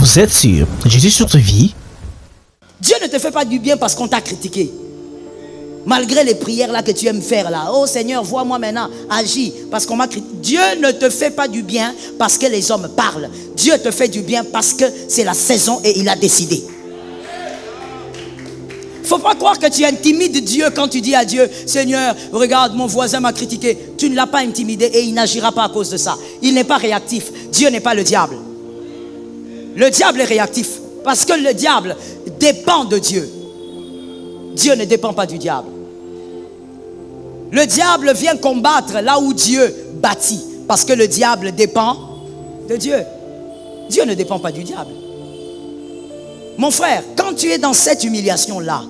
Vous êtes sur Jésus sur ta vie. Dieu ne te fait pas du bien parce qu'on t'a critiqué. Malgré les prières là que tu aimes faire là. Oh Seigneur, vois-moi maintenant, agis. Parce qu'on m'a critiqué. Dieu ne te fait pas du bien parce que les hommes parlent. Dieu te fait du bien parce que c'est la saison et il a décidé. Faut pas croire que tu intimides Dieu quand tu dis à Dieu, Seigneur, regarde, mon voisin m'a critiqué. Tu ne l'as pas intimidé et il n'agira pas à cause de ça. Il n'est pas réactif. Dieu n'est pas le diable. Le diable est réactif parce que le diable dépend de Dieu. Dieu ne dépend pas du diable. Le diable vient combattre là où Dieu bâtit parce que le diable dépend de Dieu. Dieu ne dépend pas du diable. Mon frère, quand tu es dans cette humiliation-là,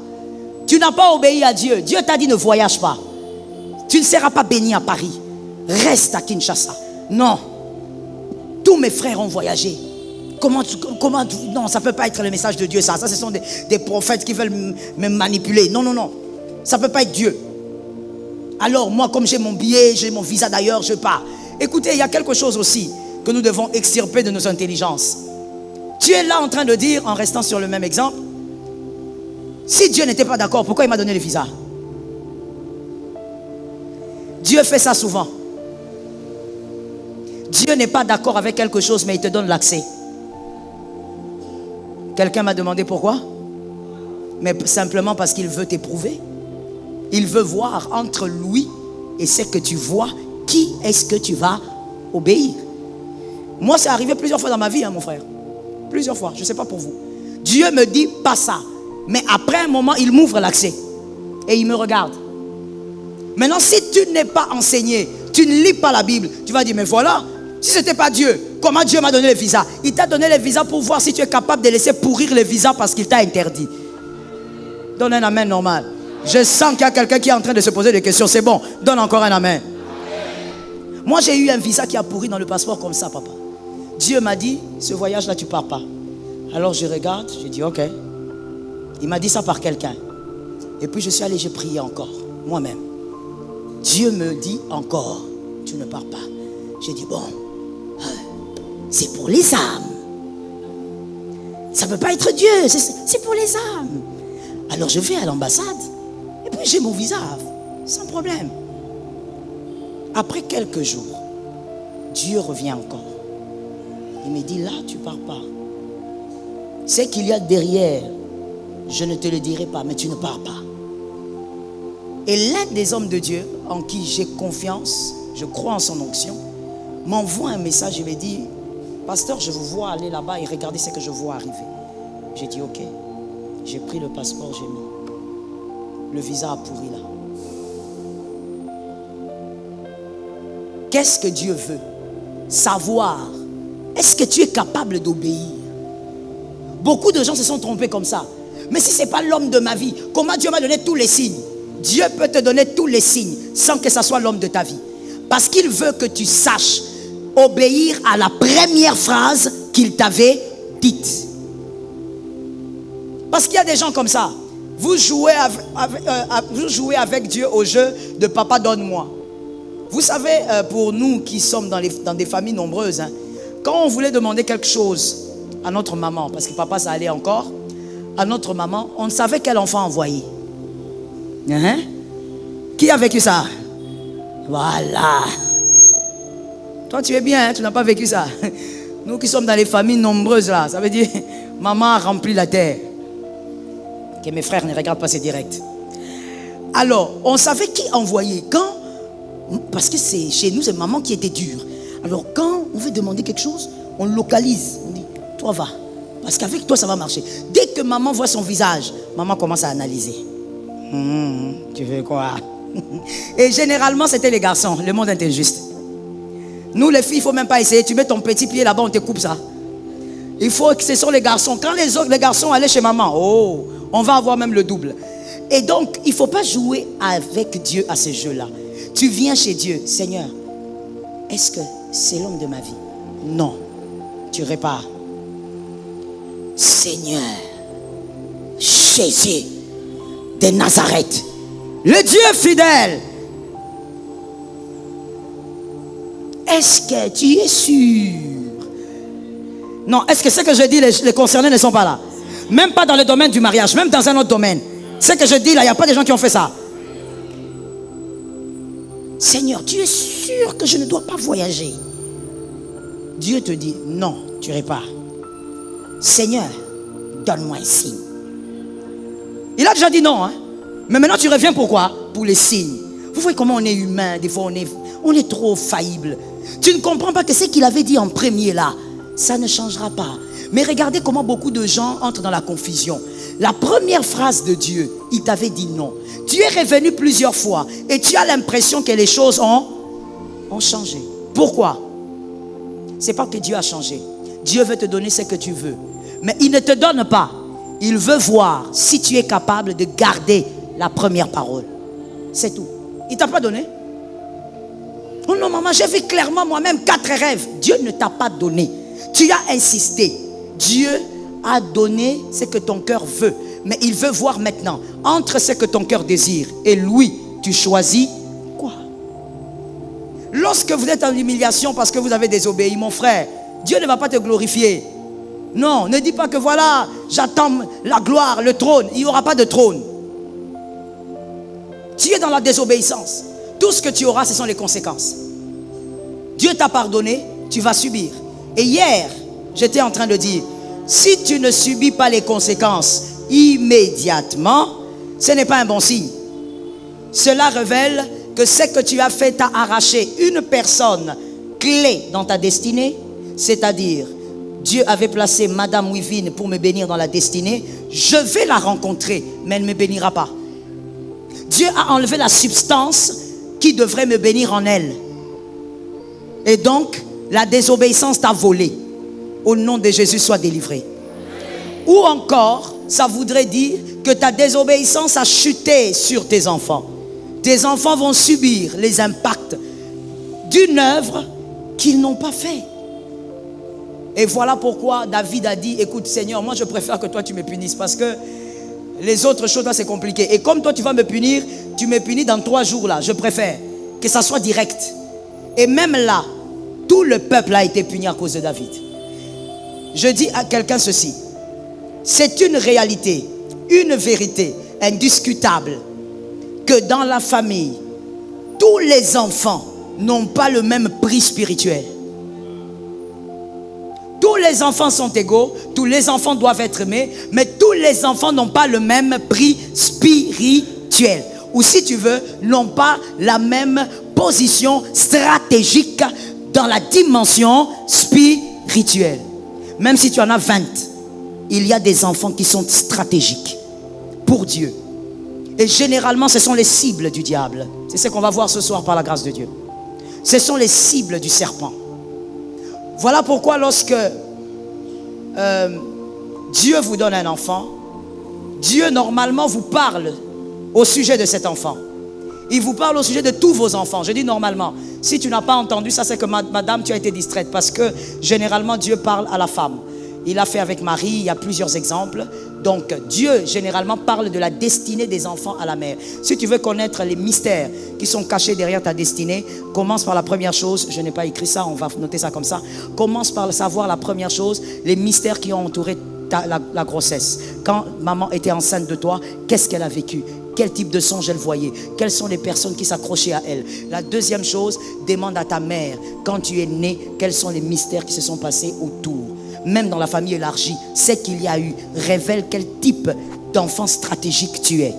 tu n'as pas obéi à Dieu. Dieu t'a dit ne voyage pas. Tu ne seras pas béni à Paris. Reste à Kinshasa. Non. Tous mes frères ont voyagé. Non, ça ne peut pas être le message de Dieu, ça. Ça, ce sont des prophètes qui veulent me manipuler. Non, non, non. Ça ne peut pas être Dieu. Alors, moi, comme j'ai mon billet, j'ai mon visa d'ailleurs, je pars. Écoutez, il y a quelque chose aussi que nous devons extirper de nos intelligences. Tu es là en train de dire, en restant sur le même exemple, si Dieu n'était pas d'accord, pourquoi il m'a donné le visa? Dieu fait ça souvent. Dieu n'est pas d'accord avec quelque chose, mais il te donne l'accès. Quelqu'un m'a demandé pourquoi? Mais simplement parce qu'il veut t'éprouver. Il veut voir entre lui et ce que tu vois, qui est-ce que tu vas obéir. Moi, c'est arrivé plusieurs fois dans ma vie, mon frère. Plusieurs fois, je ne sais pas pour vous. Dieu me dit pas ça. Mais après un moment, il m'ouvre l'accès. Et il me regarde. Maintenant, si tu n'es pas enseigné, tu ne lis pas la Bible, tu vas dire, mais voilà, si ce n'était pas Dieu, comment Dieu m'a donné le visa? Il t'a donné le visa pour voir si tu es capable de laisser pourrir le visa parce qu'il t'a interdit. Donne un amen normal. Je sens qu'il y a quelqu'un qui est en train de se poser des questions. C'est bon, donne encore un amen. Moi, j'ai eu un visa qui a pourri dans le passeport comme ça, papa. Dieu m'a dit, ce voyage-là, tu ne pars pas. Alors je regarde, je dis, ok. Il m'a dit ça par quelqu'un. Et puis je suis allé, j'ai prié encore, moi-même. Dieu me dit encore, tu ne pars pas. J'ai dit, bon, c'est pour les âmes. Ça ne peut pas être Dieu, c'est pour les âmes. Alors je vais à l'ambassade, et puis j'ai mon visa, sans problème. Après quelques jours, Dieu revient encore. Il me dit, là, tu ne pars pas. Ce qu'il y a derrière, je ne te le dirai pas, mais tu ne pars pas. Et l'un des hommes de Dieu, en qui j'ai confiance, je crois en son onction, m'envoie un message et me dit, pasteur, je vous vois aller là-bas et regardez ce que je vois arriver. J'ai dit, ok. J'ai pris le passeport, j'ai mis. Le visa a pourri là. Qu'est-ce que Dieu veut? Savoir. Est-ce que tu es capable d'obéir? Beaucoup de gens se sont trompés comme ça. Mais si ce n'est pas l'homme de ma vie, comment Dieu m'a donné tous les signes? Dieu peut te donner tous les signes sans que ce soit l'homme de ta vie. Parce qu'il veut que tu saches obéir à la première phrase qu'il t'avait dite. Parce qu'il y a des gens comme ça. Vous jouez avec Dieu au jeu de papa donne-moi. Vous savez, pour nous qui sommes dans des familles nombreuses, quand on voulait demander quelque chose à notre maman, parce que papa ça allait encore, à notre maman, on ne savait quel enfant envoyer. Qui a vécu ça? Voilà. Toi tu es bien, tu n'as pas vécu ça. Nous qui sommes dans les familles nombreuses là, ça veut dire maman a rempli la terre. Que mes frères ne regardent pas ces directs. Alors, on savait qui envoyer. Parce que chez nous, c'est maman qui était dure. Alors, quand on veut demander quelque chose, on localise. On dit, toi va. Parce qu'avec toi, ça va marcher. Dès que maman voit son visage, maman commence à analyser. Tu veux quoi? Et généralement, c'était les garçons. Le monde est injuste. Nous, les filles, il ne faut même pas essayer. Tu mets ton petit pied là-bas, on te coupe ça. Il faut que ce sont les garçons. Quand les garçons allaient chez maman, on va avoir même le double. Et donc, il ne faut pas jouer avec Dieu à ce jeu-là. Tu viens chez Dieu, Seigneur, est-ce que c'est l'homme de ma vie? Non. Tu répares. Seigneur, Jésus de Nazareth, le Dieu fidèle, est-ce que tu es sûr Non, est-ce que ce que je dis, les concernés ne sont pas là? Même pas dans le domaine du mariage, même dans un autre domaine. Ce que je dis là, il n'y a pas de gens qui ont fait ça. Seigneur, tu es sûr que je ne dois pas voyager? Dieu te dit, non, tu n'irais pas. Seigneur, donne-moi un signe. Il a déjà dit non, hein? Mais maintenant tu reviens pourquoi? Pour les signes. Vous voyez comment on est humain, des fois on est trop faillible. Tu ne comprends pas que ce qu'il avait dit en premier là, ça ne changera pas. Mais regardez comment beaucoup de gens entrent dans la confusion. La première phrase de Dieu, il t'avait dit non. Tu es revenu plusieurs fois et tu as l'impression que les choses ont changé. Pourquoi? C'est pas que Dieu a changé. Dieu veut te donner ce que tu veux. Mais il ne te donne pas. Il veut voir si tu es capable de garder la première parole. C'est tout. Il ne t'a pas donné. Oh non maman, j'ai vu clairement moi-même 4 rêves. Dieu ne t'a pas donné. Tu as insisté. Dieu a donné ce que ton cœur veut. Mais il veut voir maintenant, entre ce que ton cœur désire et lui, tu choisis quoi? Lorsque vous êtes en humiliation parce que vous avez désobéi, mon frère, Dieu ne va pas te glorifier. Non, ne dis pas que voilà, j'attends la gloire, le trône. Il n'y aura pas de trône. Tu es dans la désobéissance. Tout ce que tu auras, ce sont les conséquences. Dieu t'a pardonné, tu vas subir. Et hier, j'étais en train de dire, si tu ne subis pas les conséquences immédiatement, ce n'est pas un bon signe. Cela révèle que ce que tu as fait t'a arraché une personne clé dans ta destinée, c'est-à-dire Dieu avait placé Madame Wivine pour me bénir dans la destinée. Je vais la rencontrer, mais elle ne me bénira pas. Dieu a enlevé la substance qui devrait me bénir en elle. Et donc, la désobéissance t'a volé. Au nom de Jésus, sois délivré. Ou encore, ça voudrait dire que ta désobéissance a chuté sur tes enfants. Tes enfants vont subir les impacts d'une œuvre qu'ils n'ont pas fait. Et voilà pourquoi David a dit, écoute Seigneur, moi je préfère que toi tu me punisses parce que les autres choses là c'est compliqué. Et comme toi tu vas me punir, tu me punis dans 3 jours là. Je préfère que ça soit direct. Et même là, tout le peuple a été puni à cause de David. Je dis à quelqu'un ceci. C'est une réalité, une vérité indiscutable que dans la famille, tous les enfants n'ont pas le même prix spirituel. Tous les enfants sont égaux, tous les enfants doivent être aimés, mais tous les enfants n'ont pas le même prix spirituel. Ou si tu veux, n'ont pas la même position stratégique dans la dimension spirituelle. Même si tu en as 20, il y a des enfants qui sont stratégiques pour Dieu. Et généralement, ce sont les cibles du diable. C'est ce qu'on va voir ce soir par la grâce de Dieu. Ce sont les cibles du serpent. Voilà pourquoi lorsque Dieu vous donne un enfant, Dieu normalement vous parle au sujet de cet enfant. Il vous parle au sujet de tous vos enfants. Je dis normalement. Si tu n'as pas entendu ça, c'est que madame, tu as été distraite. Parce que généralement, Dieu parle à la femme. Il l'a fait avec Marie, il y a plusieurs exemples. Donc, Dieu, généralement, parle de la destinée des enfants à la mère. Si tu veux connaître les mystères qui sont cachés derrière ta destinée, commence par la première chose. Je n'ai pas écrit ça, on va noter ça comme ça. Commence par savoir la première chose, les mystères qui ont entouré la grossesse. Quand maman était enceinte de toi, qu'est-ce qu'elle a vécu? Quel type de songe elle voyait? Quelles sont les personnes qui s'accrochaient à elle? La deuxième chose, demande à ta mère, quand tu es né, quels sont les mystères qui se sont passés autour? Même dans la famille élargie, ce qu'il y a eu révèle quel type d'enfant stratégique tu es.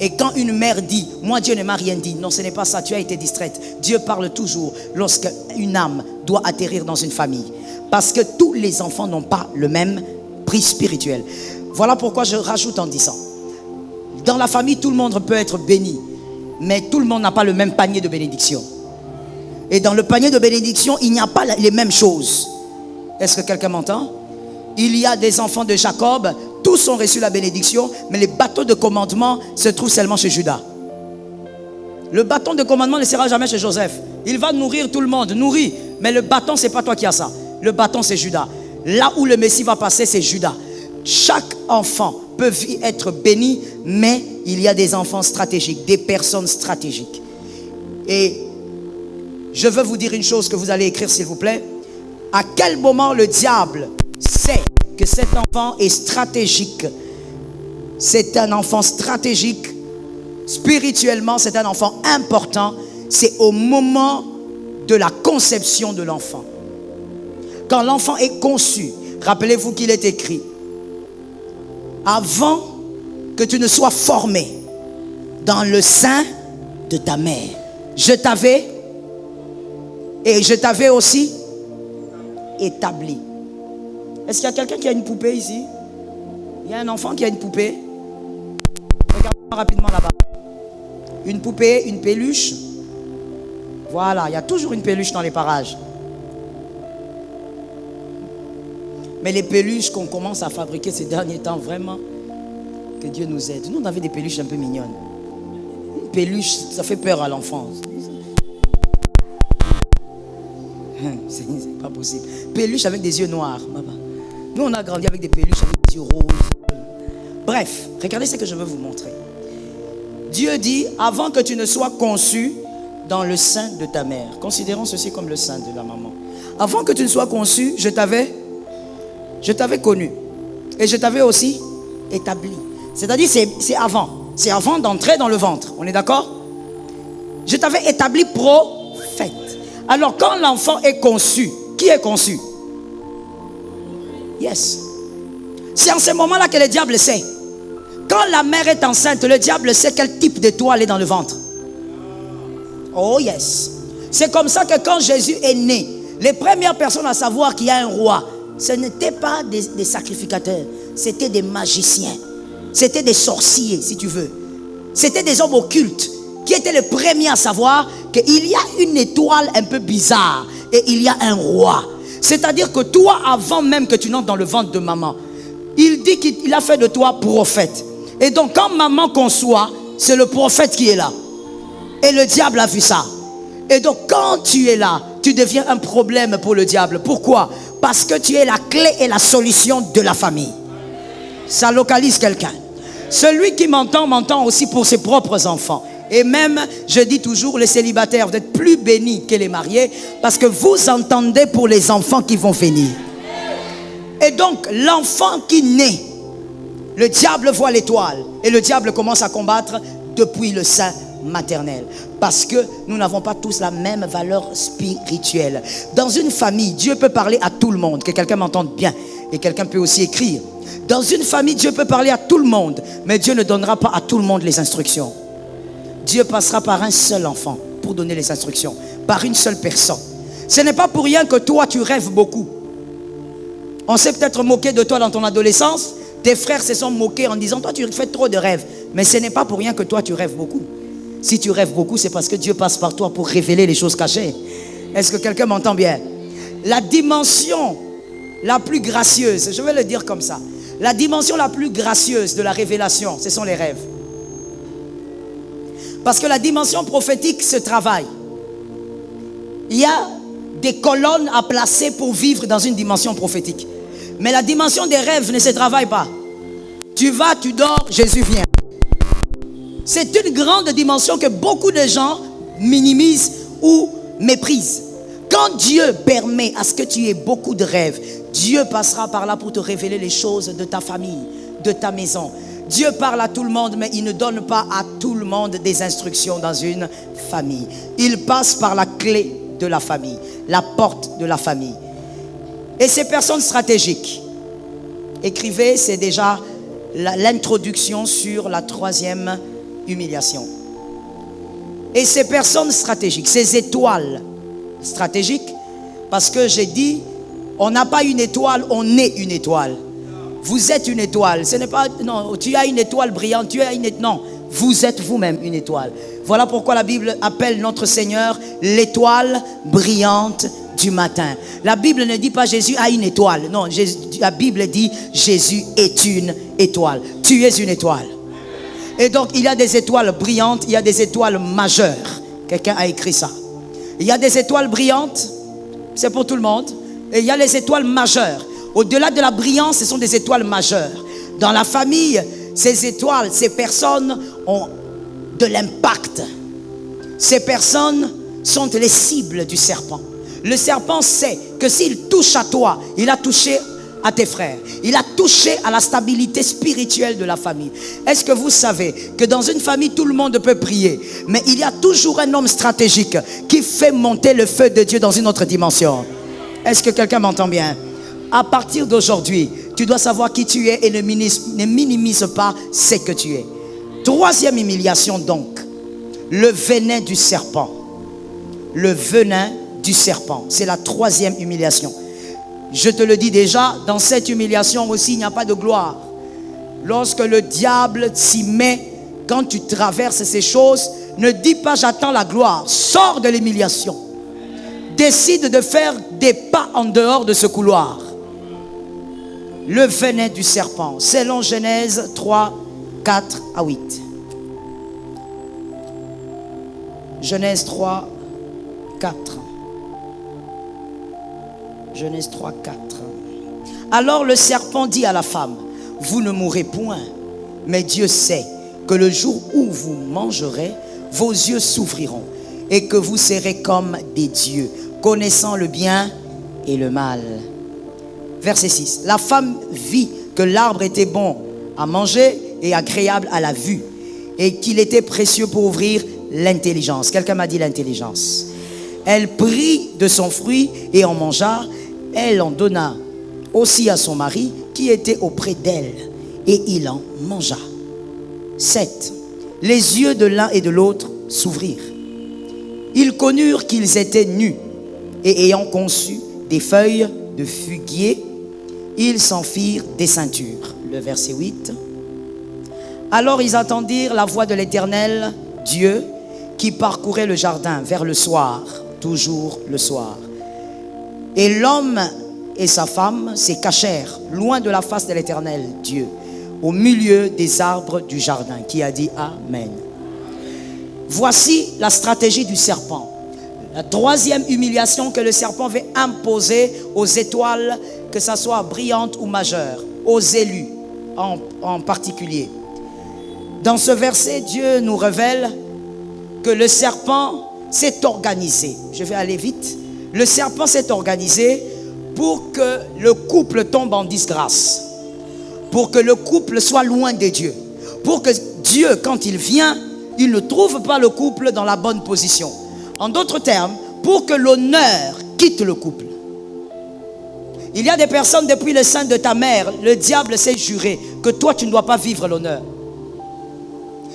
Et quand une mère dit, moi Dieu ne m'a rien dit, non ce n'est pas ça, tu as été distraite. Dieu parle toujours lorsque une âme doit atterrir dans une famille. Parce que tous les enfants n'ont pas le même prix spirituel. Voilà pourquoi je rajoute en disant, dans la famille tout le monde peut être béni, mais tout le monde n'a pas le même panier de bénédiction. Et dans le panier de bénédiction, il n'y a pas les mêmes choses. Est-ce que quelqu'un m'entend? Il y a des enfants de Jacob, tous ont reçu la bénédiction, mais les bâtons de commandement se trouvent seulement chez Judas. Le bâton de commandement ne sera jamais chez Joseph. Il va nourrir tout le monde, nourrit, mais le bâton, ce n'est pas toi qui as ça. Le bâton, c'est Judas. Là où le Messie va passer, c'est Judas. Chaque enfant peut être béni, mais il y a des enfants stratégiques, des personnes stratégiques. Et je veux vous dire une chose que vous allez écrire, s'il vous plaît. À quel moment le diable sait que cet enfant est stratégique? C'est un enfant stratégique. Spirituellement, c'est un enfant important. C'est au moment de la conception de l'enfant. Quand l'enfant est conçu, rappelez-vous qu'il est écrit, avant que tu ne sois formé dans le sein de ta mère, je t'avais aussi établi. Est-ce qu'il y a quelqu'un qui a une poupée ici? Il y a un enfant qui a une poupée? Regardez rapidement là-bas. Une poupée, une peluche. Voilà, il y a toujours une peluche dans les parages. Mais les peluches qu'on commence à fabriquer ces derniers temps, vraiment, que Dieu nous aide. Nous, on avait des peluches un peu mignonnes. Une peluche, ça fait peur à l'enfance. C'est pas possible. Peluche avec des yeux noirs. Nous, on a grandi avec des peluches avec des yeux roses. Bref, regardez ce que je veux vous montrer. Dieu dit, avant que tu ne sois conçu dans le sein de ta mère. Considérons ceci comme le sein de la maman. Avant que tu ne sois conçu, je t'avais connu. Et je t'avais aussi établi. C'est-à-dire, c'est avant. C'est avant d'entrer dans le ventre. On est d'accord? Je t'avais établi prophète. Alors, quand l'enfant est conçu, qui est conçu? Yes. C'est en ce moment-là que le diable sait. Quand la mère est enceinte, le diable sait quel type d'étoile est dans le ventre. Oh yes. C'est comme ça que quand Jésus est né, les premières personnes à savoir qu'il y a un roi, ce n'étaient pas des sacrificateurs, c'était des magiciens. C'était des sorciers, si tu veux. C'était des hommes occultes qui étaient les premiers à savoir qu'il y a une étoile un peu bizarre et il y a un roi. C'est-à-dire que toi, avant même que tu n'entres dans le ventre de maman, il dit qu'il a fait de toi prophète. Et donc quand maman conçoit, c'est le prophète qui est là. Et le diable a vu ça. Et donc quand tu es là, tu deviens un problème pour le diable. Pourquoi? Parce que tu es la clé et la solution de la famille. Ça localise quelqu'un. Celui qui m'entend, m'entend aussi pour ses propres enfants. Et même, je dis toujours, les célibataires, vous êtes plus bénis que les mariés parce que vous entendez pour les enfants qui vont venir. Et donc, l'enfant qui naît, le diable voit l'étoile et le diable commence à combattre depuis le sein maternel. Parce que nous n'avons pas tous la même valeur spirituelle. Dans une famille, Dieu peut parler à tout le monde. Que quelqu'un m'entende bien. Et quelqu'un peut aussi écrire. Dans une famille, Dieu peut parler à tout le monde. Mais Dieu ne donnera pas à tout le monde les instructions. Dieu passera par un seul enfant pour donner les instructions. Par une seule personne. Ce n'est pas pour rien que toi, tu rêves beaucoup. On s'est peut-être moqué de toi dans ton adolescence. Tes frères se sont moqués en disant, toi, tu fais trop de rêves. Mais ce n'est pas pour rien que toi, tu rêves beaucoup. Si tu rêves beaucoup, c'est parce que Dieu passe par toi pour révéler les choses cachées. Est-ce que quelqu'un m'entend bien? La dimension la plus gracieuse, je vais le dire comme ça, la dimension la plus gracieuse de la révélation, ce sont les rêves. Parce que la dimension prophétique se travaille. Il y a des colonnes à placer pour vivre dans une dimension prophétique. Mais la dimension des rêves ne se travaille pas. Tu vas, tu dors, Jésus vient. C'est une grande dimension que beaucoup de gens minimisent ou méprisent. Quand Dieu permet à ce que tu aies beaucoup de rêves, Dieu passera par là pour te révéler les choses de ta famille, de ta maison. Dieu parle à tout le monde, mais il ne donne pas à tout le monde des instructions dans une famille. Il passe par la clé de la famille, la porte de la famille. Et ces personnes stratégiques, écrivez, c'est déjà l'introduction sur la troisième humiliation. Et ces personnes stratégiques, ces étoiles stratégiques, parce que j'ai dit, on n'a pas une étoile, on est une étoile. Vous êtes une étoile. Ce n'est pas, non, tu as une étoile brillante, tu as une étoile. Non, vous êtes vous-même une étoile. Voilà pourquoi la Bible appelle notre Seigneur l'étoile brillante du matin. La Bible ne dit pas Jésus a une étoile. Non, la Bible dit Jésus est une étoile. Tu es une étoile. Et donc il y a des étoiles brillantes, il y a des étoiles majeures. Quelqu'un a écrit ça. Il y a des étoiles brillantes, c'est pour tout le monde. Et il y a les étoiles majeures. Au-delà de la brillance, ce sont des étoiles majeures. Dans la famille, ces étoiles, ces personnes ont de l'impact. Ces personnes sont les cibles du serpent. Le serpent sait que s'il touche à toi, il a touché à tes frères. Il a touché à la stabilité spirituelle de la famille. Est-ce que vous savez que dans une famille, tout le monde peut prier, mais il y a toujours un homme stratégique qui fait monter le feu de Dieu dans une autre dimension? Est-ce que quelqu'un m'entend bien? À partir d'aujourd'hui, tu dois savoir qui tu es et ne minimise pas ce que tu es. Troisième humiliation donc, le venin du serpent. Le venin du serpent, c'est la troisième humiliation. Je te le dis déjà, dans cette humiliation aussi, il n'y a pas de gloire. Lorsque le diable s'y met, quand tu traverses ces choses, ne dis pas j'attends la gloire. Sors de l'humiliation. Décide de faire des pas en dehors de ce couloir. Le venin du serpent, selon Genèse 3, 4 à 8. Genèse 3, 4. Genèse 3, 4. Alors le serpent dit à la femme, vous ne mourrez point, mais Dieu sait que le jour où vous mangerez, vos yeux s'ouvriront et que vous serez comme des dieux, connaissant le bien et le mal. Verset 6. La femme vit que l'arbre était bon à manger et agréable à la vue, et qu'il était précieux pour ouvrir l'intelligence. Quelqu'un m'a dit l'intelligence. Elle prit de son fruit et en mangea. Elle en donna aussi à son mari qui était auprès d'elle, et il en mangea. 7. Les yeux de l'un et de l'autre s'ouvrirent. Ils connurent qu'ils étaient nus, et ayant conçu des feuilles de figuier, ils s'en firent des ceintures. Le verset 8. Alors ils entendirent la voix de l'Éternel, Dieu, qui parcourait le jardin vers le soir, toujours le soir. Et l'homme et sa femme se cachèrent loin de la face de l'Éternel, Dieu, au milieu des arbres du jardin. Qui a dit Amen? Voici la stratégie du serpent. La troisième humiliation que le serpent veut imposer aux étoiles, que ce soit brillantes ou majeures, aux élus en particulier. Dans ce verset, Dieu nous révèle que le serpent s'est organisé. Je vais aller vite. Le serpent s'est organisé pour que le couple tombe en disgrâce, pour que le couple soit loin de Dieu, pour que Dieu, quand il vient, il ne trouve pas le couple dans la bonne position. En d'autres termes, pour que l'honneur quitte le couple. Il y a des personnes, depuis le sein de ta mère, le diable s'est juré que toi tu ne dois pas vivre l'honneur.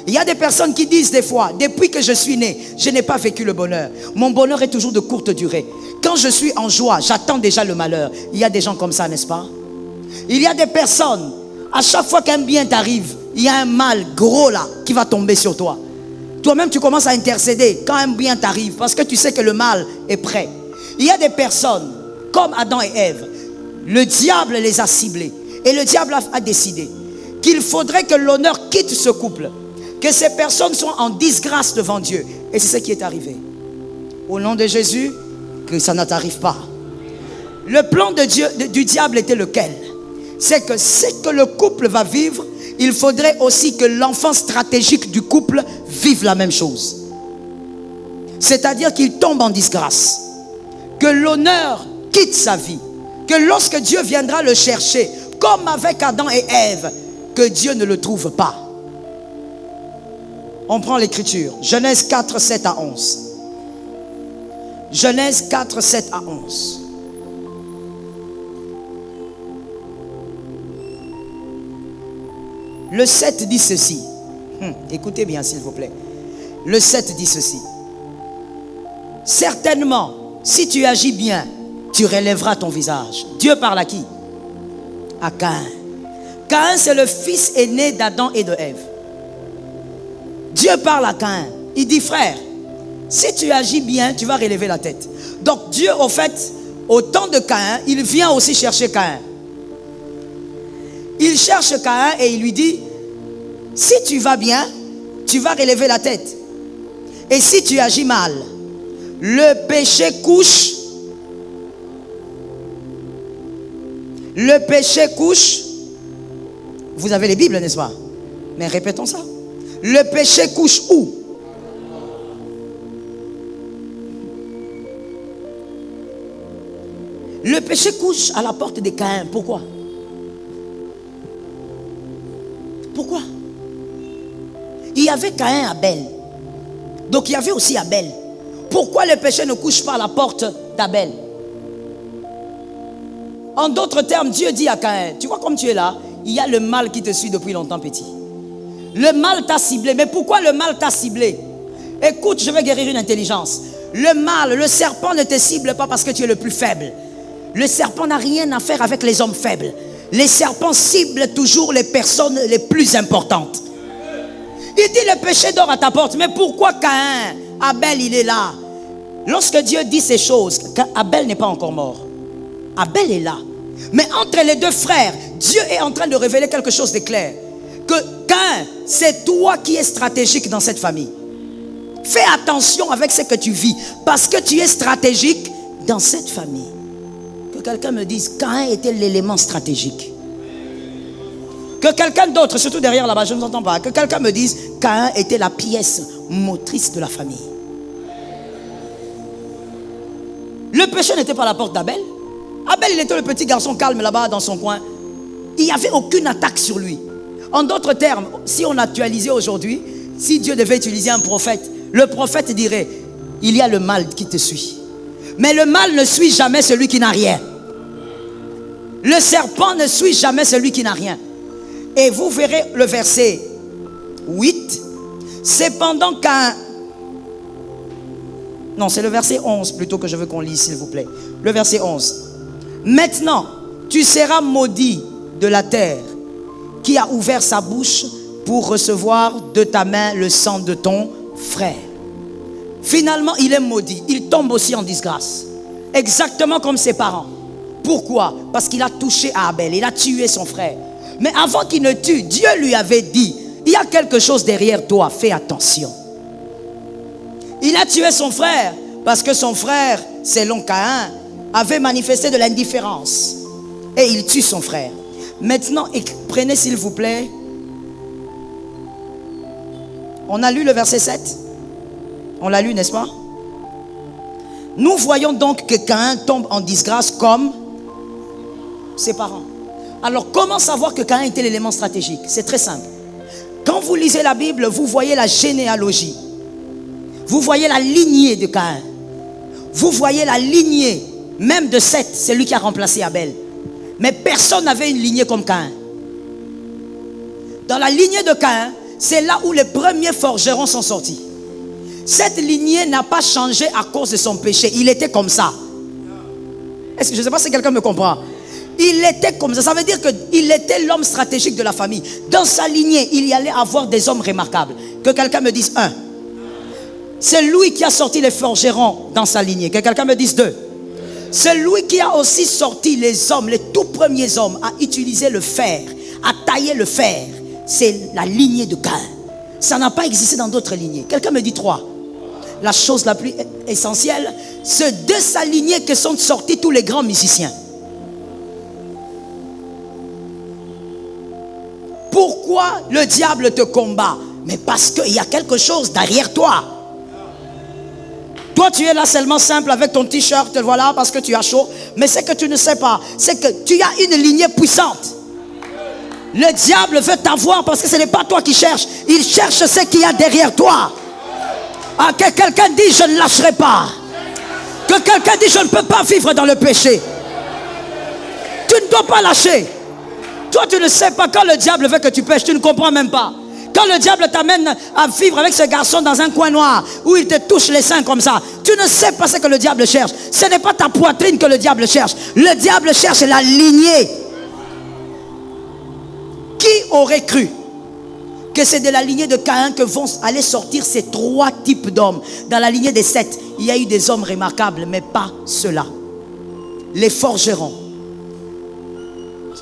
Il y a des personnes qui disent des fois, depuis que je suis né, je n'ai pas vécu le bonheur. Mon bonheur est toujours de courte durée. Quand je suis en joie, j'attends déjà le malheur. Il y a des gens comme ça, n'est-ce pas? Il y a des personnes, à chaque fois qu'un bien t'arrive, il y a un mal gros là qui va tomber sur toi. Toi-même, tu commences à intercéder quand un bien t'arrive parce que tu sais que le mal est prêt. Il y a des personnes, comme Adam et Ève, le diable les a ciblés. Et le diable a décidé qu'il faudrait que l'honneur quitte ce couple, que ces personnes soient en disgrâce devant Dieu. Et c'est ce qui est arrivé. Au nom de Jésus, que ça ne t'arrive pas. Le plan de Dieu, du diable était lequel? C'est que ce que le couple va vivre, il faudrait aussi que l'enfant stratégique du couple vive la même chose. C'est-à-dire qu'il tombe en disgrâce, que l'honneur quitte sa vie, que lorsque Dieu viendra le chercher, comme avec Adam et Ève, que Dieu ne le trouve pas. On prend l'écriture, Genèse 4, 7 à 11. Genèse 4, 7 à 11. Le 7 dit ceci. Écoutez bien s'il vous plaît. Le 7 dit ceci. Certainement, si tu agis bien, tu relèveras ton visage. Dieu parle à qui? À Caïn. Caïn, c'est le fils aîné d'Adam et de Ève. Dieu parle à Caïn. Il dit, frère, si tu agis bien, tu vas relever la tête. Donc Dieu, au fait, au temps de Caïn, il vient aussi chercher Caïn. Il cherche Caïn et il lui dit, si tu vas bien, tu vas relever la tête. Et si tu agis mal, le péché couche. Le péché couche. Vous avez les Bibles, n'est-ce pas? Mais répétons ça. Le péché couche où? Le péché couche à la porte de Caïn. Pourquoi? Pourquoi? Il y avait Caïn et Abel. Donc il y avait aussi Abel. Pourquoi le péché ne couche pas à la porte d'Abel? En d'autres termes, Dieu dit à Caïn, tu vois comme tu es là, il y a le mal qui te suit depuis longtemps petit. Le mal t'a ciblé. Mais pourquoi le mal t'a ciblé? Écoute, je vais guérir une intelligence. Le mal, le serpent ne te cible pas parce que tu es le plus faible. Le serpent n'a rien à faire avec les hommes faibles. Les serpents ciblent toujours les personnes les plus importantes. Il dit le péché dort à ta porte. Mais pourquoi Caïn, Abel, il est là? Lorsque Dieu dit ces choses, Abel n'est pas encore mort. Abel est là. Mais entre les deux frères, Dieu est en train de révéler quelque chose de clair. Que Caïn, c'est toi qui es stratégique dans cette famille. Fais attention avec ce que tu vis. Parce que tu es stratégique dans cette famille. Que quelqu'un me dise, Caïn était l'élément stratégique. Que quelqu'un d'autre, surtout derrière là-bas, je ne vous entends pas. Que quelqu'un me dise, Caïn était la pièce motrice de la famille. Le péché n'était pas à la porte d'Abel. Abel, il était le petit garçon calme là-bas dans son coin. Il n'y avait aucune attaque sur lui. En d'autres termes, si on actualisait aujourd'hui, si Dieu devait utiliser un prophète, le prophète dirait, il y a le mal qui te suit. Mais le mal ne suit jamais celui qui n'a rien. Le serpent ne suit jamais celui qui n'a rien. Et vous verrez le verset 8. Cependant qu'un... Non, c'est le verset 11 plutôt que je veux qu'on lise, s'il vous plaît. Le verset 11. Maintenant, tu seras maudit de la terre qui a ouvert sa bouche pour recevoir de ta main le sang de ton frère. Finalement, il est maudit. Il tombe aussi en disgrâce. Exactement comme ses parents. Pourquoi? Parce qu'il a touché à Abel. Il a tué son frère. Mais avant qu'il ne tue, Dieu lui avait dit, il y a quelque chose derrière toi, fais attention. Il a tué son frère parce que son frère, selon Caïn, avait manifesté de l'indifférence. Et il tue son frère. Maintenant, prenez s'il vous plaît. On a lu le verset 7. On l'a lu, n'est-ce pas? Nous voyons donc que Caïn tombe en disgrâce comme ses parents. Alors, comment savoir que Caïn était l'élément stratégique? C'est très simple. Quand vous lisez la Bible, vous voyez la généalogie. Vous voyez la lignée de Caïn. Vous voyez la lignée même de Seth, c'est lui qui a remplacé Abel. Mais personne n'avait une lignée comme Caïn. Dans la lignée de Caïn, c'est là où les premiers forgerons sont sortis. Cette lignée n'a pas changé à cause de son péché. Il était comme ça. Est-ce que je ne sais pas si quelqu'un me comprend? Il était comme ça. Ça veut dire qu'il était l'homme stratégique de la famille. Dans sa lignée, il y allait avoir des hommes remarquables. Que quelqu'un me dise un. C'est lui qui a sorti les forgerons dans sa lignée. Que quelqu'un me dise deux. C'est lui qui a aussi sorti les hommes, les tout premiers hommes, à utiliser le fer, à tailler le fer. C'est la lignée de Caïn. Ça n'a pas existé dans d'autres lignées. Quelqu'un me dit trois. La chose la plus essentielle, c'est de sa lignée que sont sortis tous les grands musiciens. Pourquoi le diable te combat? Mais parce qu'il y a quelque chose derrière toi. Toi, tu es là seulement simple avec ton t-shirt, voilà, parce que tu as chaud. Mais ce que tu ne sais pas, c'est que tu as une lignée puissante. Le diable veut t'avoir parce que ce n'est pas toi qui cherches. Il cherche ce qu'il y a derrière toi. Ah, que quelqu'un dise, je ne lâcherai pas. Que quelqu'un dise, je ne peux pas vivre dans le péché. Tu ne dois pas lâcher. Toi, tu ne sais pas quand le diable veut que tu pêches, tu ne comprends même pas. Quand le diable t'amène à vivre avec ce garçon dans un coin noir où il te touche les seins comme ça, tu ne sais pas ce que le diable cherche. Ce n'est pas ta poitrine que le diable cherche. Le diable cherche la lignée. Qui aurait cru que c'est de la lignée de Caïn que vont aller sortir ces trois types d'hommes? Dans la lignée des Seth, il y a eu des hommes remarquables, mais pas ceux-là. Les forgerons,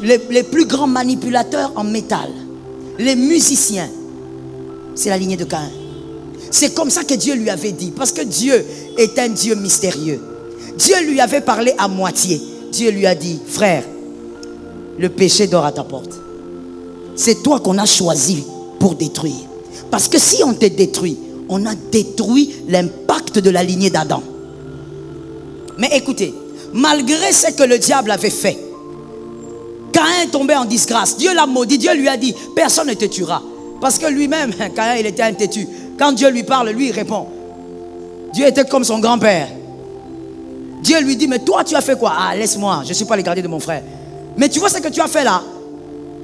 les plus grands manipulateurs en métal, les musiciens, c'est la lignée de Caïn. C'est comme ça que Dieu lui avait dit, parce que Dieu est un Dieu mystérieux. Dieu lui avait parlé à moitié. Dieu lui a dit, frère, le péché dort à ta porte. C'est toi qu'on a choisi pour détruire. Parce que si on te détruit, on a détruit l'impact de la lignée d'Adam. Mais écoutez, malgré ce que le diable avait fait, Caïn est tombé en disgrâce. Dieu l'a maudit. Dieu lui a dit, personne ne te tuera. Parce que lui-même, Caïn, il était un têtu. Quand Dieu lui parle, lui, il répond. Dieu était comme son grand-père. Dieu lui dit, mais toi, tu as fait quoi? Ah, laisse-moi, je ne suis pas le gardien de mon frère. Mais tu vois ce que tu as fait là?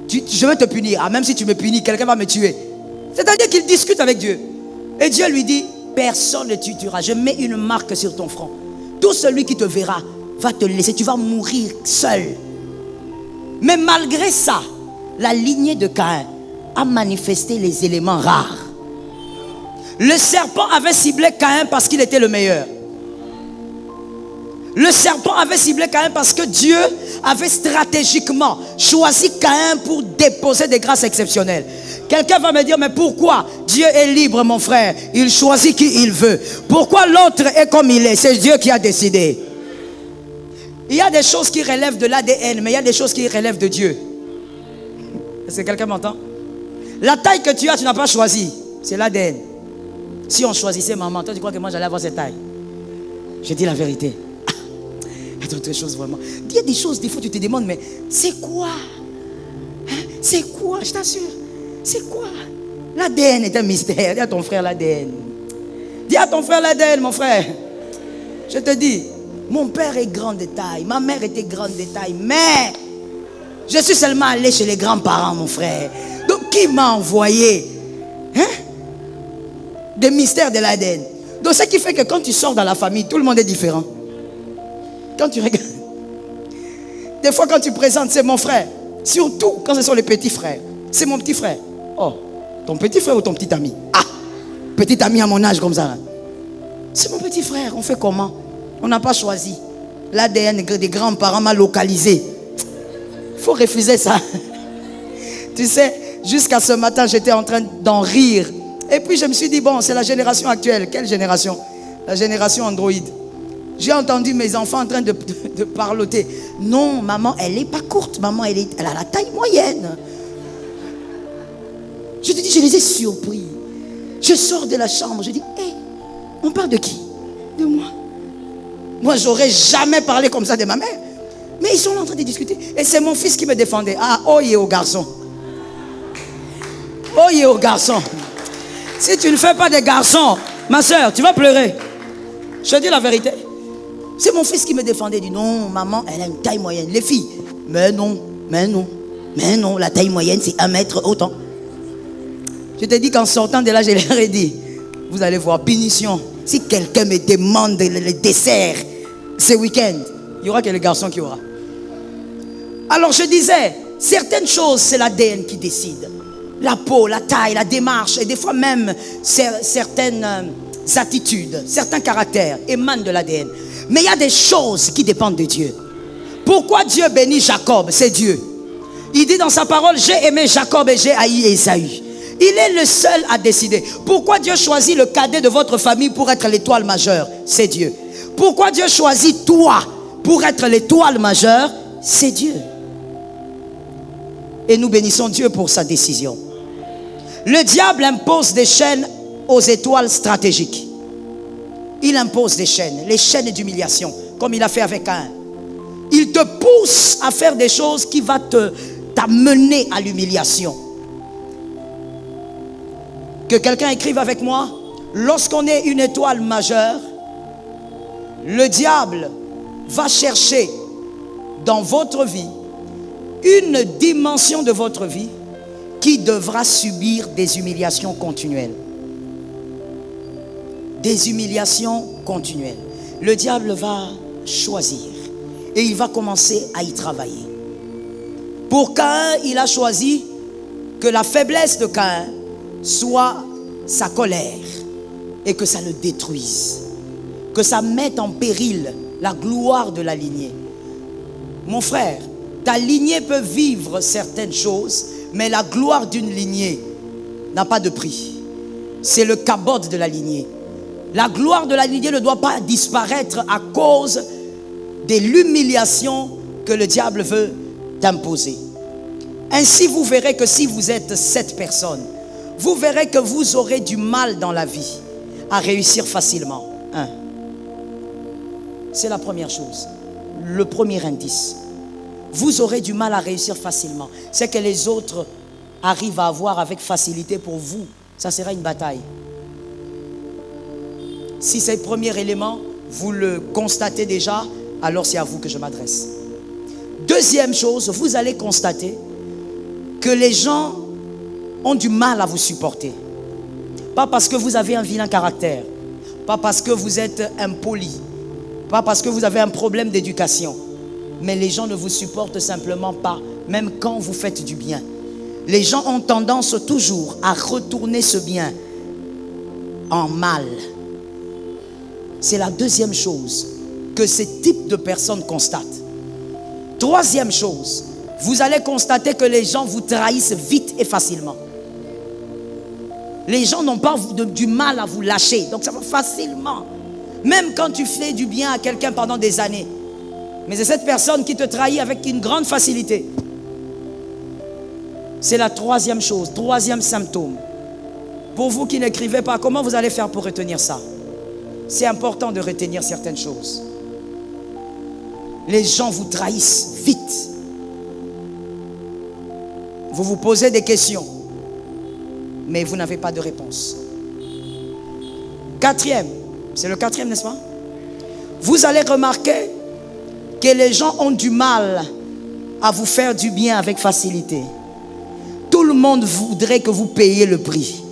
Je vais te punir. Ah, même si tu me punis, quelqu'un va me tuer. C'est-à-dire qu'il discute avec Dieu. Et Dieu lui dit, personne ne te tuera. Je mets une marque sur ton front. Tout celui qui te verra va te laisser. Tu vas mourir seul. Mais malgré ça, la lignée de Caïn a manifesté les éléments rares. Le serpent avait ciblé Caïn parce qu'il était le meilleur. Le serpent avait ciblé Caïn parce que Dieu avait stratégiquement choisi Caïn pour déposer des grâces exceptionnelles. Quelqu'un va me dire, mais pourquoi? Dieu est libre, mon frère. Il choisit qui il veut. Pourquoi l'autre est comme il est? C'est Dieu qui a décidé. Il y a des choses qui relèvent de l'ADN, mais il y a des choses qui relèvent de Dieu. Est-ce que quelqu'un m'entend? La taille que tu as, tu n'as pas choisi. C'est l'ADN. Si on choisissait maman, toi tu crois que moi j'allais avoir cette taille? Je dis la vérité. Il y a d'autres choses vraiment. Il y a des choses, des fois tu te demandes, mais c'est quoi? Hein? C'est quoi? Je t'assure. C'est quoi? L'ADN est un mystère. Dis à ton frère l'ADN. Dis à ton frère l'ADN, mon frère. Je te dis, mon père est grand de taille, ma mère était grande de taille, mais je suis seulement allé chez les grands-parents, mon frère. Donc qui m'a envoyé? Hein? Des mystères de l'ADN. Donc ce qui fait que quand tu sors dans la famille, tout le monde est différent. Quand tu regardes, des fois quand tu présentes, c'est mon frère. Surtout quand ce sont les petits frères. C'est mon petit frère. Oh, ton petit frère ou ton petit ami? Ah, petit ami à mon âge comme ça. C'est mon petit frère. On fait comment? On n'a pas choisi. L'ADN des grands-parents m'a localisé. Il faut refuser ça. Tu sais, jusqu'à ce matin, j'étais en train d'en rire. Et puis je me suis dit, bon, c'est la génération actuelle. Quelle génération? La génération Android. J'ai entendu mes enfants en train de parloter. Non, maman, elle n'est pas courte. Maman, elle a la taille moyenne. Je te dis, je les ai surpris. Je sors de la chambre, je dis, hé, on parle de qui? De moi. Moi, j'aurais jamais parlé comme ça de ma mère. Mais ils sont là en train de discuter. Et c'est mon fils qui me défendait. Ah, oyez au garçon. Oyez au garçon. Si tu ne fais pas des garçons, ma soeur, tu vas pleurer. Je te dis la vérité. C'est mon fils qui me défendait. Il dit, non, maman, elle a une taille moyenne. Les filles, mais non, la taille moyenne, c'est 1 mètre autant. Je te dis qu'en sortant de là, je leur ai dit, vous allez voir, punition. Si quelqu'un me demande le dessert ce week-end, il y aura que les garçons qui aura. Alors je disais, certaines choses, c'est l'ADN qui décide. La peau, la taille, la démarche, et des fois même certaines attitudes, certains caractères émanent de l'ADN. Mais il y a des choses qui dépendent de Dieu. Pourquoi Dieu bénit Jacob? C'est Dieu. Il dit dans sa parole, j'ai aimé Jacob et j'ai haï Ésaü. Il est le seul à décider. Pourquoi Dieu choisit le cadet de votre famille pour être l'étoile majeure? C'est Dieu. Pourquoi Dieu choisit toi pour être l'étoile majeure? C'est Dieu. Et nous bénissons Dieu pour sa décision. Le diable impose des chaînes aux étoiles stratégiques. Il impose des chaînes, les chaînes d'humiliation, comme il a fait avec Caïn. Il te pousse à faire des choses qui vont t'amener à l'humiliation. Que quelqu'un écrive avec moi, lorsqu'on est une étoile majeure, le diable va chercher dans votre vie une dimension de votre vie qui devra subir des humiliations continuelles. Des humiliations continuelles. Le diable va choisir et il va commencer à y travailler. Pour Caïn, il a choisi que la faiblesse de Caïn soit sa colère et que ça le détruise, que ça mette en péril la gloire de la lignée. Mon frère, ta lignée peut vivre certaines choses, mais la gloire d'une lignée n'a pas de prix. C'est le cabot de la lignée. La gloire de la lignée ne doit pas disparaître à cause de l'humiliation que le diable veut t'imposer. Ainsi, vous verrez que si vous êtes cette personne, vous verrez que vous aurez du mal dans la vie à réussir facilement. C'est la première chose. le premier indice. Vous aurez du mal à réussir facilement. C'est que les autres arrivent à avoir avec facilité pour vous. Ça sera une bataille. Si c'est le premier élément, vous le constatez déjà, alors c'est à vous que je m'adresse. Deuxième chose, vous allez constater que les gens ont du mal à vous supporter. Pas parce que vous avez un vilain caractère, pas parce que vous êtes impoli, pas parce que vous avez un problème d'éducation, mais les gens ne vous supportent simplement pas, même quand vous faites du bien. Les gens ont tendance toujours à retourner ce bien en mal. C'est la deuxième chose que ce type de personnes constatent. Troisième chose, vous allez constater que les gens vous trahissent vite et facilement. Les gens n'ont pas du mal à vous lâcher, donc ça va facilement. Même quand tu fais du bien à quelqu'un pendant des années. Mais c'est cette personne qui te trahit avec une grande facilité. C'est la troisième chose, troisième symptôme. Pour vous qui n'écrivez pas, comment vous allez faire pour retenir ça? C'est important de retenir certaines choses. Les gens vous trahissent vite. Vous vous posez des questions, mais vous n'avez pas de réponse. Quatrième, c'est le quatrième, n'est-ce pas? Vous allez remarquer que les gens ont du mal à vous faire du bien avec facilité. Tout le monde voudrait que vous payiez le prix.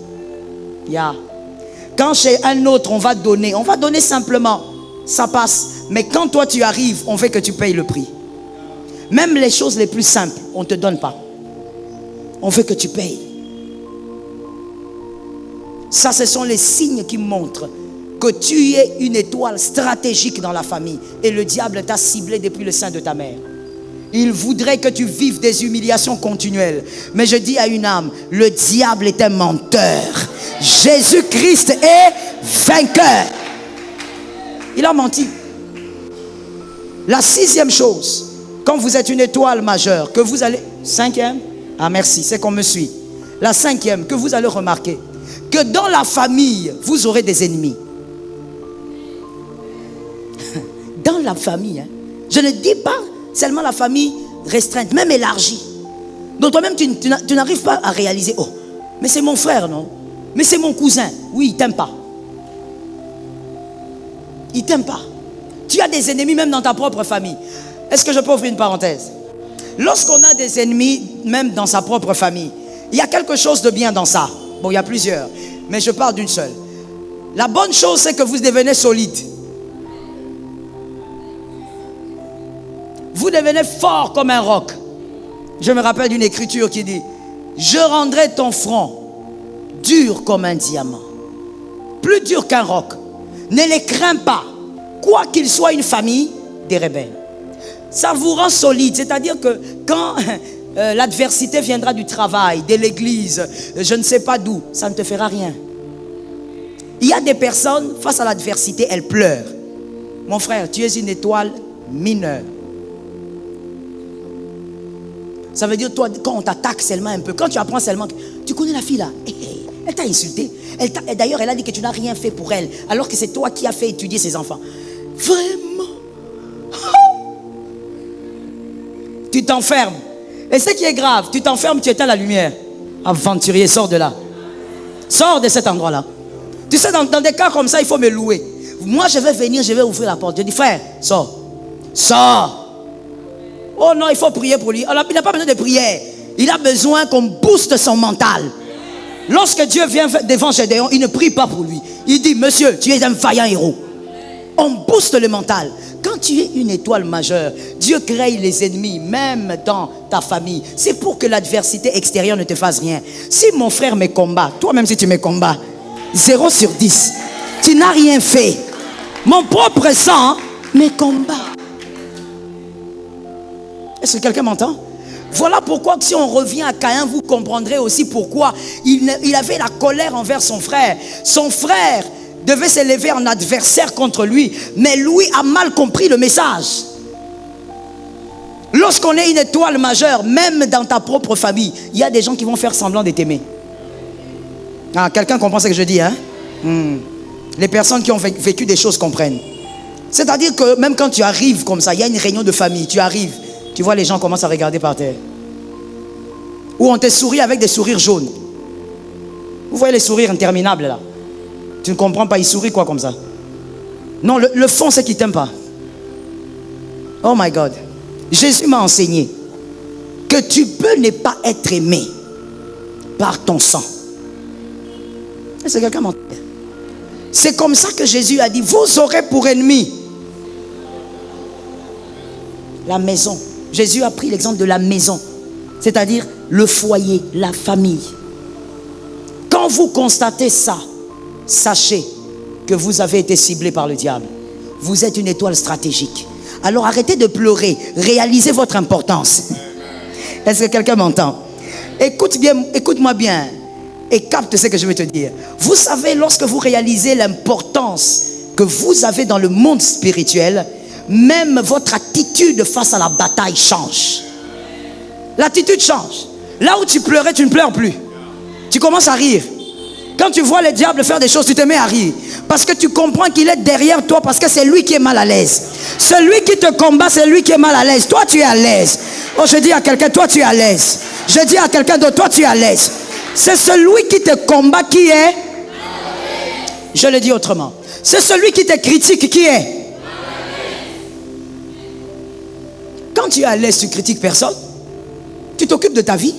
Quand chez un autre, on va donner simplement, ça passe. Mais quand toi tu arrives, on veut que tu payes le prix. Même les choses les plus simples, on ne te donne pas. On veut que tu payes. Ça, ce sont les signes qui montrent que tu es une étoile stratégique dans la famille. Et le diable t'a ciblé depuis le sein de ta mère. Il voudrait que tu vives des humiliations continuelles. Mais je dis à une âme, le diable est un menteur. Jésus-Christ est vainqueur. Il a menti. La sixième chose, quand vous êtes une étoile majeure, que vous allez... Cinquième? Ah merci, c'est qu'on me suit. La cinquième, que vous allez remarquer, que dans la famille, vous aurez des ennemis. Dans la famille, je ne dis pas seulement la famille restreinte, même élargie. Donc toi-même, tu n'arrives pas à réaliser, oh, mais c'est mon frère, non? Mais c'est mon cousin. Oui, il ne t'aime pas. Il ne t'aime pas. Tu as des ennemis même dans ta propre famille. Est-ce que je peux ouvrir une parenthèse? Lorsqu'on a des ennemis, même dans sa propre famille, il y a quelque chose de bien dans ça. Bon, il y a plusieurs, mais je parle d'une seule. La bonne chose, c'est que vous devenez solide. Vous devenez fort comme un roc. Je me rappelle d'une écriture qui dit, je rendrai ton front dur comme un diamant, plus dur qu'un roc. Ne les crains pas, quoi qu'il soit une famille des rebelles. Ça vous rend solide, c'est-à-dire que quand l'adversité viendra du travail, de l'église, je ne sais pas d'où, ça ne te fera rien. Il y a des personnes, face à l'adversité, elles pleurent. Mon frère, tu es une étoile mineure. Ça veut dire, toi, quand on t'attaque seulement un peu, quand tu apprends seulement, tu connais la fille là, elle t'a insulté. D'ailleurs, elle a dit que tu n'as rien fait pour elle, alors que c'est toi qui as fait étudier ses enfants. Vraiment. Tu t'enfermes. Et ce qui est grave, tu t'enfermes, tu éteins la lumière. Aventurier, sors de là. Sors de cet endroit-là. Tu sais, dans des cas comme ça, il faut me louer. Moi, je vais venir, je vais ouvrir la porte. Je dis, frère, sors. Sors. Oh non, il faut prier pour lui. Il n'a pas besoin de prière. Il a besoin qu'on booste son mental. Lorsque Dieu vient devant Gédéon, il ne prie pas pour lui. Il dit, monsieur, tu es un vaillant héros. On booste le mental. Quand tu es une étoile majeure, Dieu crée les ennemis, même dans ta famille. C'est pour que l'adversité extérieure ne te fasse rien. Si mon frère me combat, toi-même si tu me combats, 0 sur 10, tu n'as rien fait. Mon propre sang me combat. Est-ce que quelqu'un m'entend? Voilà pourquoi si on revient à Caïn, vous comprendrez aussi pourquoi il avait la colère envers son frère. Son frère devait s'élever en adversaire contre lui, mais lui a mal compris le message. Lorsqu'on est une étoile majeure, même dans ta propre famille, il y a des gens qui vont faire semblant de t'aimer. Ah, quelqu'un comprend ce que je dis, hein? Les personnes qui ont vécu des choses comprennent. C'est-à-dire que même quand tu arrives comme ça, il y a une réunion de famille, tu arrives, tu vois les gens commencent à regarder par terre. Ou on te sourit avec des sourires jaunes. Vous voyez les sourires interminables là. Tu ne comprends pas, ils sourient quoi comme ça? Non, le fond c'est qu'ils ne t'aiment pas. Oh my God. Jésus m'a enseigné que tu peux ne pas être aimé par ton sang. Est-ce que quelqu'un m'entend? C'est comme ça que Jésus a dit, vous aurez pour ennemi la maison. Jésus a pris l'exemple de la maison, c'est-à-dire le foyer, la famille. Quand vous constatez ça, sachez que vous avez été ciblé par le diable. Vous êtes une étoile stratégique. Alors arrêtez de pleurer, réalisez votre importance. Est-ce que quelqu'un m'entend? Écoute-moi bien et capte ce que je vais te dire. Vous savez, lorsque vous réalisez l'importance que vous avez dans le monde spirituel, même votre attitude face à la bataille change. L'attitude change. Là où tu pleurais, tu ne pleures plus. Tu commences à rire. Quand tu vois les diables faire des choses, tu te mets à rire. Parce que tu comprends qu'il est derrière toi, parce que c'est lui qui est mal à l'aise. Celui qui te combat, c'est lui qui est mal à l'aise. Toi, tu es à l'aise. Oh, je dis à quelqu'un, toi, tu es à l'aise. Je dis à quelqu'un d'autre, toi, tu es à l'aise. C'est celui qui te combat qui est. Je le dis autrement. C'est celui qui te critique qui est. Quand tu es à l'aise, tu critiques personne. Tu t'occupes de ta vie.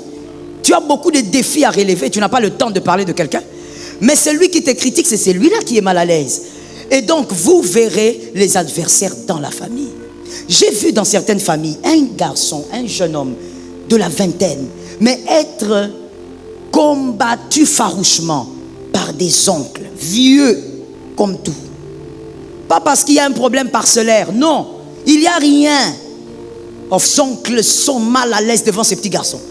Tu as beaucoup de défis à relever. Tu n'as pas le temps de parler de quelqu'un. Mais celui qui te critique, c'est celui-là qui est mal à l'aise. Et donc, vous verrez les adversaires dans la famille. J'ai vu dans certaines familles un garçon, un jeune homme de la vingtaine, mais être combattu farouchement par des oncles vieux comme tout. Pas parce qu'il y a un problème parcellaire, non. Il n'y a rien. Ses oncles sont mal à l'aise devant ces petits garçons.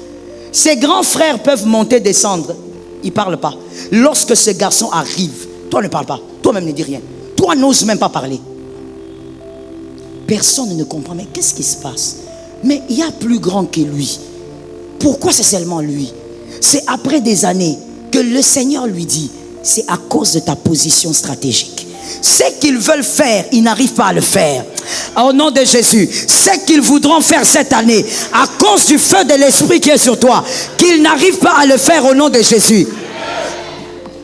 Ses grands frères peuvent monter, descendre. Ils ne parlent pas. Lorsque ce garçon arrive, toi ne parles pas. Toi-même ne dis rien. Toi n'oses même pas parler. Personne ne comprend. Mais qu'est-ce qui se passe? Mais il y a plus grand que lui. Pourquoi c'est seulement lui? C'est après des années que le Seigneur lui dit, c'est à cause de ta position stratégique. Ce qu'ils veulent faire, ils n'arrivent pas à le faire. Au nom de Jésus, ce qu'ils voudront faire cette année, à cause du feu de l'Esprit qui est sur toi, qu'ils n'arrivent pas à le faire au nom de Jésus.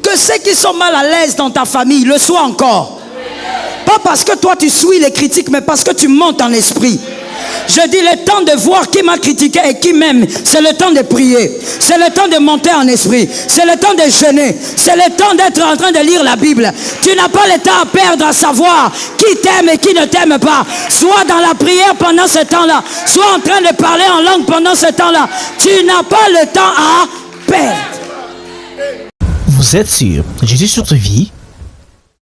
Que ceux qui sont mal à l'aise dans ta famille le soient encore. Pas parce que toi tu suis les critiques, mais parce que tu montes en esprit. Je dis le temps de voir qui m'a critiqué et qui m'aime, c'est le temps de prier, c'est le temps de monter en esprit, c'est le temps de jeûner, c'est le temps d'être en train de lire la Bible. Tu n'as pas le temps à perdre à savoir qui t'aime et qui ne t'aime pas. Sois dans la prière pendant ce temps-là, sois en train de parler en langue pendant ce temps-là. Tu n'as pas le temps à perdre. Vous êtes sur Jésus sur ta vie?